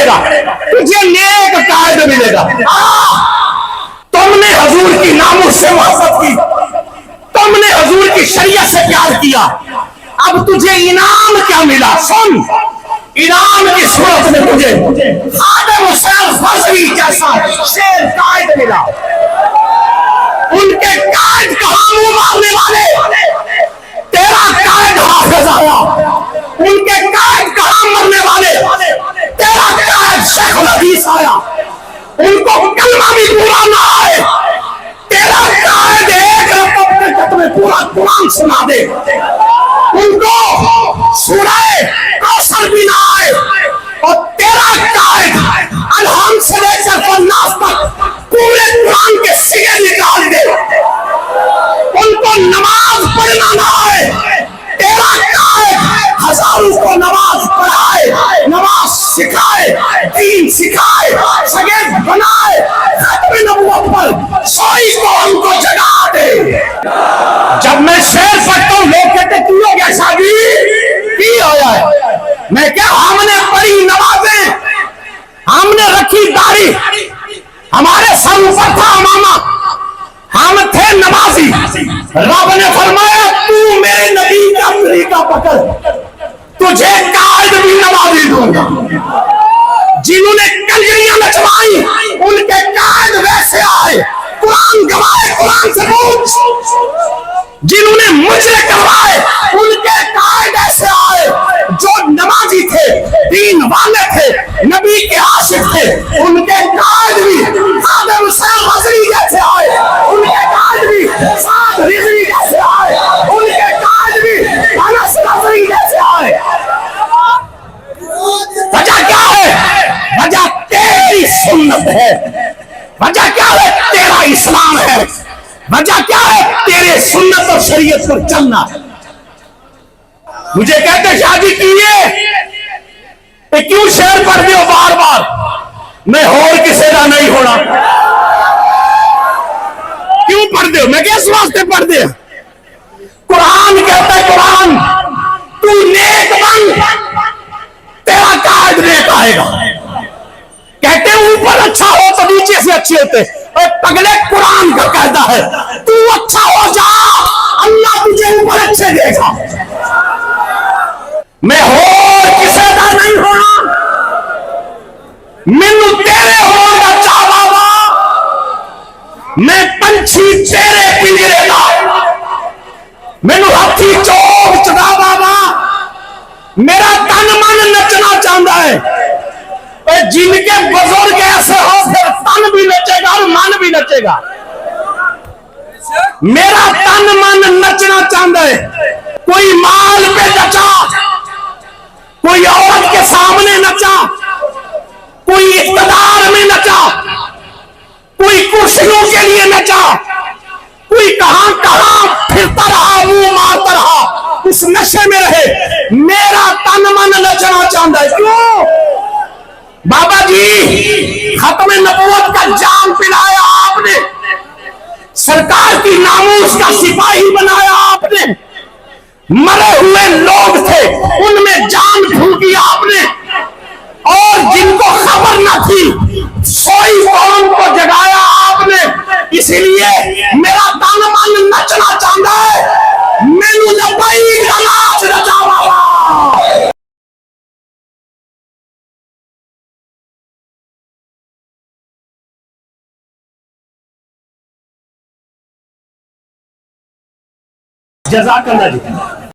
پڑے گا، تجھے نیک قائد ملے گا۔ تم نے حضور کی ناموس سے محبت کی، تم نے حضور کی شریعت سے پیار کیا، اب تجھے انعام کیا ملا؟ سن، انعام کی صورت میں تجھے خادم حسین فضلی جیسا شیر قائد ملا۔ ان کے قائد کہاں منہ مارنے والے، تیرا قائد حافظ آیا۔ ان کے قائد کہاں مرنے والے، تیرا قائد شیخ الحدیث آیا۔ ان کو کلمہ بھی پورا نہ آئے، تیرا قائد ایک رکعت میں پورا قرآن سنا دے۔ ان کو سورہ کوثر بھی نہ آئے، اور تیرا قائد الحمد سے لے کر الناس تک پورے قرآن کے سیغے نکال دے۔ ان کو نماز پڑھنا نہ آئے، تیرا قائد ہزاروں کو نماز پڑھائے، نماز سکھائے، دین سکھائے، شاگرد بنائے، ختم نبوت پر سوئی قوم کو جگا دے۔ جب میں شعر پڑھتا ہوں لوگ کہتے کی ہو گیا شادی کی آیا ہے، میں کیا ہم نے پڑھی نمازیں، ہم نے رکھی داڑھی، ہمارے سر اوپر تھا امامہ، ہم تھے نمازی۔ رب نے فرمایا تو میرے نبی کا طریقہ پکڑ، تجھے قائد بھی نمازی دوں گا۔ جنہوں نے کلیاں نچوائی ان کے قائد ویسے آئے، قرآن گوائے، قرآن سے پوچھ۔ جنہوں نے مجرے کروائے ان کے قائد ایسے آئے، جو نمازی تھے، دین والے تھے، نبی کے عاشق تھے، ان کے قائد بھی خادم حسین فضلی جیسے آئے، ان کے قائد بھی سعد رضوی جیسے آئے، ان کے قائد بھی انس نصری جیسے آئے۔ وجہ کیا ہے؟ وجہ تیری سنت ہے، وجہ کیا ہے؟ تیرا اسلام ہے، وجہ کیا ہے؟ تیرے سنت اور شریعت پر چلنا۔ مجھے کہتے شادی کیے کہ کیوں شعر پڑھ دیو بار بار، میں اور کسی کا نہیں ہونا، کیوں پڑھ دیو؟ میں کس واسطے پڑھ دیا؟ قرآن کہتا ہے، قرآن تو نیک بن، تیرا قائد نیک آئے گا۔ کہتے ہیں اوپر اچھا ہو تو نیچے سے اچھے ہوتے، اور پگلے قرآن کا قاعدہ ہے تو اچھا ہو جا، اللہ تجھے اوپر اچھے دے گا۔ میں اور کسی کا نہیں ہونا، مینو تیرے ہونا چاہوا، میں پنچھی تیرے پنجرے دا، مینو ہاتھی چوک چڑھا بابا، میرا تن من نچنا چاہتا ہے۔ جن کے بزرگ ایسے ہو پھر تن بھی نچے گا اور من بھی نچے گا۔ میرا تن من نچنا چاہتا ہے، کوئی مال پہ نچا، کوئی عورت کے سامنے نچا، کوئی اقتدار میں نچا، کوئی کرسیوں کے لیے نچا، کوئی کہاں کہاں پھرتا رہا، منہ مارتا رہا، اس نشے میں رہے۔ میرا تن من نچنا چاہتا ہے، کیوں؟ بابا جی ختم نبوت کا جام پلایا آپ نے، سرکار کی ناموس کا سپاہی بنایا آپ نے، مرے ہوئے لوگ تھے ان میں جان پھونکی آپ نے، اور جن کو خبر نہ تھی سوئی قوم کو جگایا آپ نے۔ اس لیے میرا تن من نچنا چاہتا ہے، مینو لبیک کا ناچ نچا بابا۔ جزاک اللہ جی۔